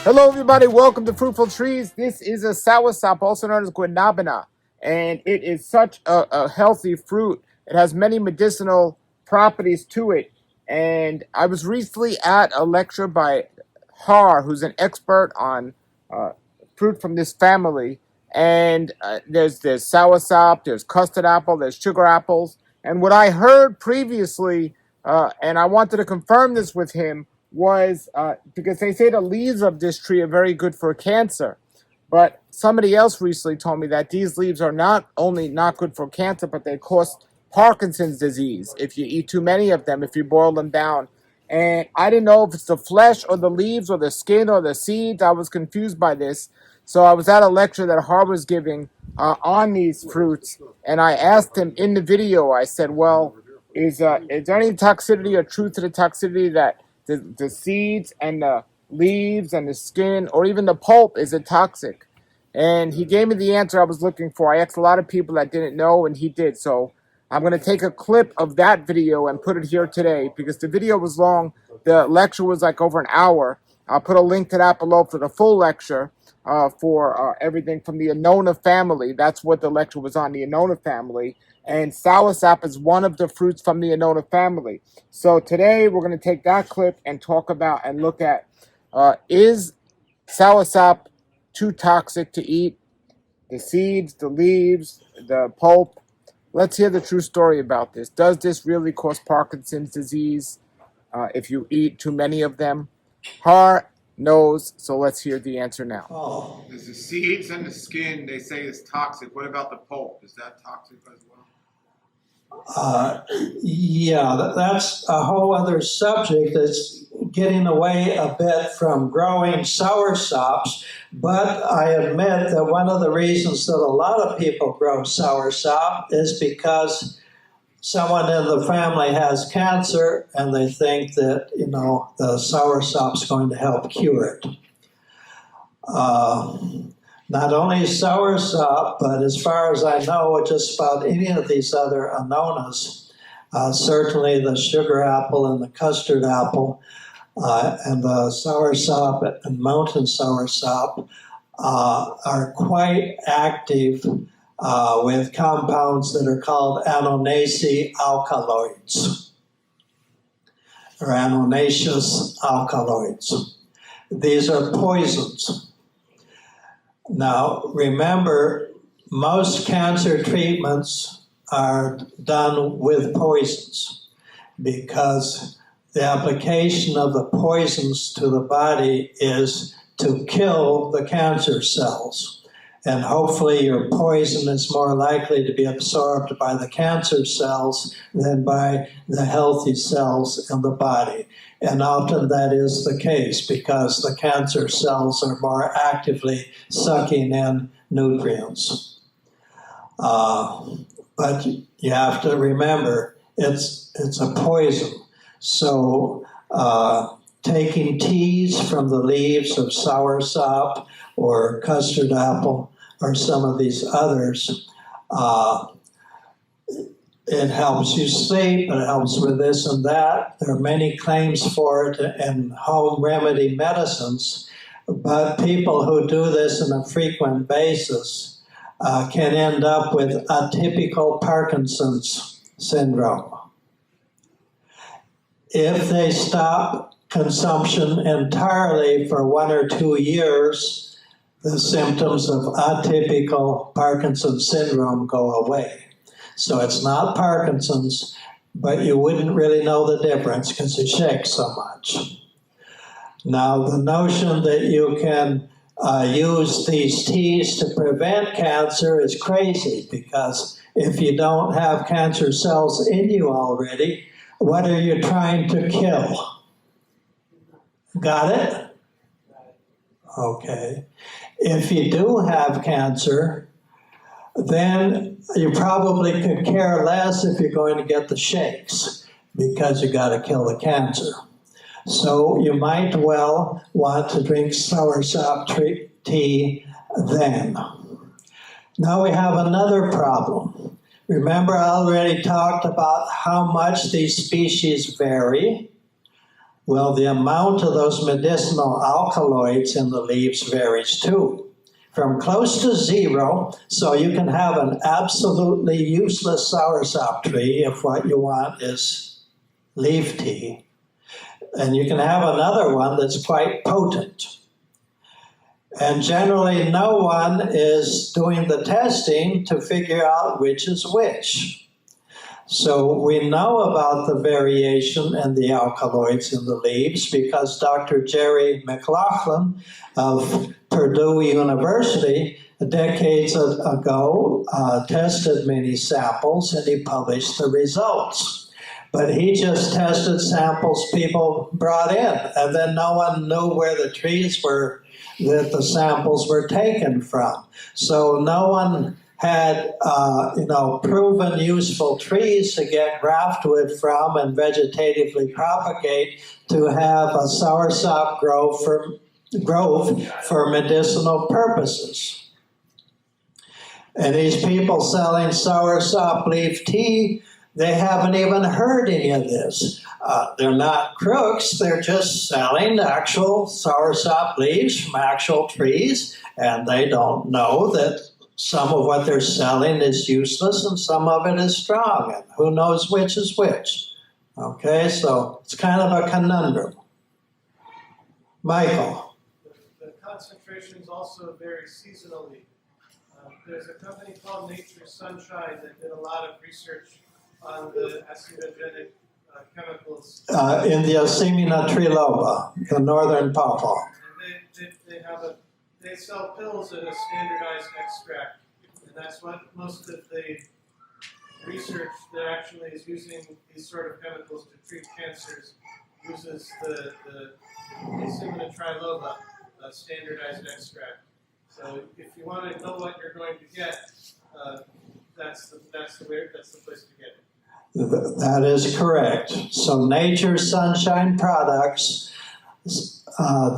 Hello, everybody. Welcome to Fruitful Trees. This is a soursop, also known as guanabana, and it is such a healthy fruit. It has many medicinal properties to it. And I was recently at a lecture by Har, who's an expert on uh, fruit from this family. And there's soursop, there's custard apple, there's sugar apples. And what I heard previously, and I wanted to confirm this with him, was because they say the leaves of this tree are very good for cancer. But somebody else recently told me that these leaves are not only not good for cancer, but they cause Parkinson's disease if you eat too many of them, if you boil them down. And I didn't know if it's the flesh or the leaves or the skin or the seeds. I was confused by this. So I was at a lecture that Har was giving on these fruits, and I asked him in the video, I said, well, is there any toxicity or truth to the toxicity that the seeds and the leaves and the skin or even the pulp is it toxic? And he gave me the answer I was looking for. I asked a lot of people that didn't know, and he did. So I'm going to take a clip of that video and put it here today because the video was long. The lecture was like over an hour. I'll put a link to that below for the full lecture for everything from the Annona family. That's what the lecture was on, the Annona family. And soursop is one of the fruits from the Annona family. So today we're going to take that clip and talk about and look at is soursop too toxic to eat? The seeds, the leaves, the pulp. Let's hear the true story about this. Does this really cause Parkinson's disease if you eat too many of them? Har knows, so let's hear the answer now. Oh, There's the seeds and the skin, they say is toxic. What about the pulp? Is that toxic as well? yeah, that's a whole other subject that's getting away a bit from growing soursops. But I admit that one of the reasons that a lot of people grow soursop is because someone in the family has cancer and they think that, the soursop's going to help cure it. Not only soursop, but as far as I know, just about any of these other annonas, certainly the sugar apple and the custard apple, and the soursop and mountain soursop are quite active with compounds that are called annonaceous alkaloids, or annonaceous alkaloids. These are poisons. Now, remember, most cancer treatments are done with poisons because the application of the poisons to the body is to kill the cancer cells. And hopefully your poison is more likely to be absorbed by the cancer cells than by the healthy cells in the body. And often that is the case because the cancer cells are more actively sucking in nutrients. But you have to remember, it's a poison. So taking teas from the leaves of soursop or custard apple or some of these others, it helps you sleep, it helps with this and that. There are many claims for it in home remedy medicines, but people who do this on a frequent basis can end up with atypical Parkinson's syndrome. If they stop consumption entirely for 1 or 2 years, the symptoms of atypical Parkinson's syndrome go away. So it's not Parkinson's, but you wouldn't really know the difference because it shakes so much. Now, the notion that you can use these teas to prevent cancer is crazy because if you don't have cancer cells in you already, what are you trying to kill? Got it? Okay. If you do have cancer, then you probably could care less if you're going to get the shakes because you got to kill the cancer. So you might well want to drink soursop tea then. Now we have another problem. Remember, I already talked about how much these species vary. Well, the amount of those medicinal alkaloids in the leaves varies too, from close to zero. So you can have an absolutely useless soursop tree if what you want is leaf tea. And you can have another one that's quite potent. And generally, no one is doing the testing to figure out which is which. So we know about the variation in the alkaloids in the leaves because Dr. Jerry McLaughlin of Purdue University decades ago tested many samples and he published the results. But he just tested samples people brought in, and then no one knew where the trees were that the samples were taken from. So no one had proven useful trees to get graftwood from and vegetatively propagate to have a soursop grove for medicinal purposes. And these people selling soursop leaf tea, they haven't even heard any of this. They're not crooks, they're just selling actual soursop leaves from actual trees, and they don't know that some of what they're selling is useless and some of it is strong, and who knows which is which. Okay, so it's kind of a conundrum. Michael. The concentration is also vary seasonally. There's a company called Nature's Sunshine that did a lot of research on the acetogenic chemicals. In the Asimina triloba, the northern pawpaw. And they sell pills in a standardized extract, and that's what most of the research that actually is using these sort of chemicals to treat cancers uses the Asimina triloba, a standardized extract. So if you want to know what you're going to get, that's the place to get it. That is correct. So Nature's Sunshine products,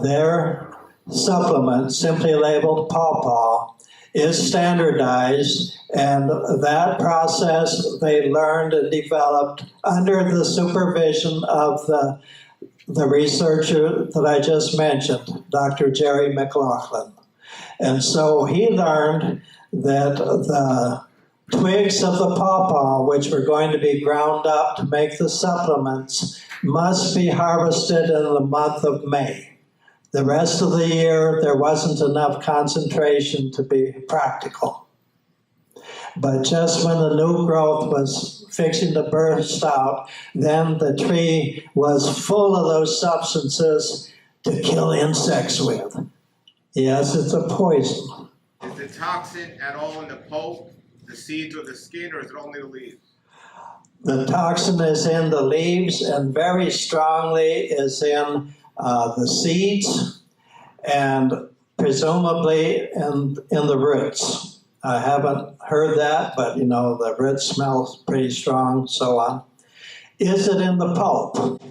their supplement, simply labeled pawpaw, is standardized, and that process they learned and developed under the supervision of the researcher that I just mentioned, Dr. Jerry McLaughlin. And so he learned that the twigs of the pawpaw, which were going to be ground up to make the supplements, must be harvested in the month of May. The rest of the year, there wasn't enough concentration to be practical. But just when the new growth was fixing to burst out, then the tree was full of those substances to kill insects with. Yes, it's a poison. Is the toxin at all in the pulp, the seeds, or the skin, or is it only the leaves? The toxin is in the leaves and very strongly is in the seeds and presumably in the roots. I haven't heard that, but the root smells pretty strong, so on. Is it in the pulp?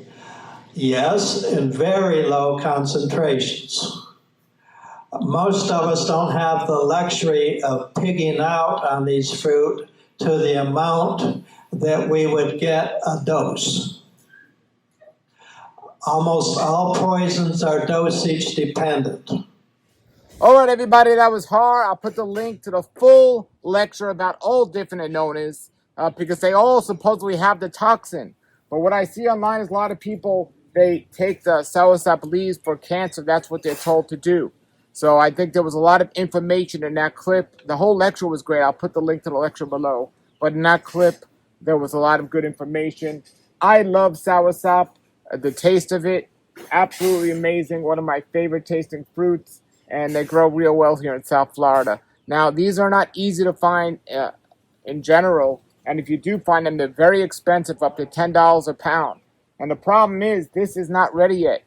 Yes, in very low concentrations. Most of us don't have the luxury of pigging out on these fruit to the amount that we would get a dose. Almost all poisons are dosage dependent. All right, everybody, that was Har. I'll put the link to the full lecture about all different Annonas because they all supposedly have the toxin. But what I see online is a lot of people, they take the soursop leaves for cancer. That's what they're told to do. So I think there was a lot of information in that clip. The whole lecture was great. I'll put the link to the lecture below. But in that clip, there was a lot of good information. I love soursop. The taste of it, absolutely amazing. One of my favorite tasting fruits. And they grow real well here in South Florida. Now, these are not easy to find in general. And if you do find them, they're very expensive, up to $10 a pound. And the problem is, this is not ready yet.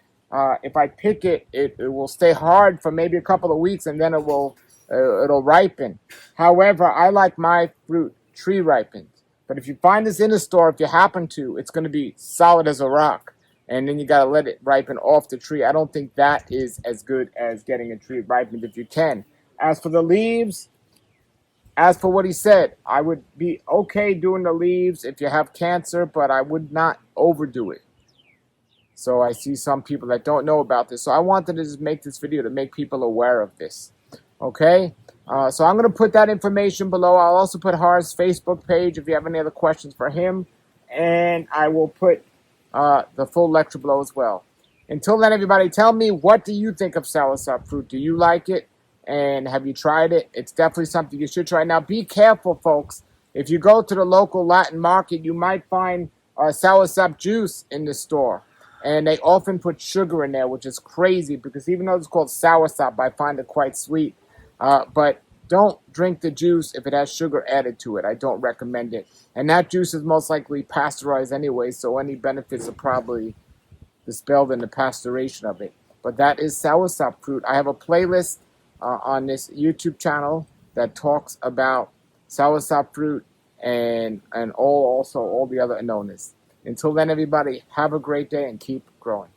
If I pick it, it will stay hard for maybe a couple of weeks, and then it'll ripen. However, I like my fruit tree ripened. But if you find this in a store, if you happen to, it's going to be solid as a rock. And then you got to let it ripen off the tree. I don't think that is as good as getting a tree ripened if you can. As for the leaves, as for what he said, I would be okay doing the leaves if you have cancer, but I would not overdo it. So I see some people that don't know about this. So I wanted to just make this video to make people aware of this. Okay? So I'm going to put that information below. I'll also put Har's Facebook page if you have any other questions for him. And I will put the full lecture below as well. Until then, everybody, tell me, what do you think of soursop fruit? Do you like it? And have you tried it? It's definitely something you should try. Now, be careful, folks. If you go to the local Latin market, you might find soursop juice in the store. And they often put sugar in there, which is crazy because even though it's called soursop, I find it quite sweet. But don't drink the juice if it has sugar added to it. I don't recommend it. And that juice is most likely pasteurized anyway, so any benefits are probably dispelled in the pasteurization of it. But that is soursop fruit. I have a playlist on this YouTube channel that talks about soursop fruit and also all the other Annonas. Until then, everybody, have a great day and keep growing.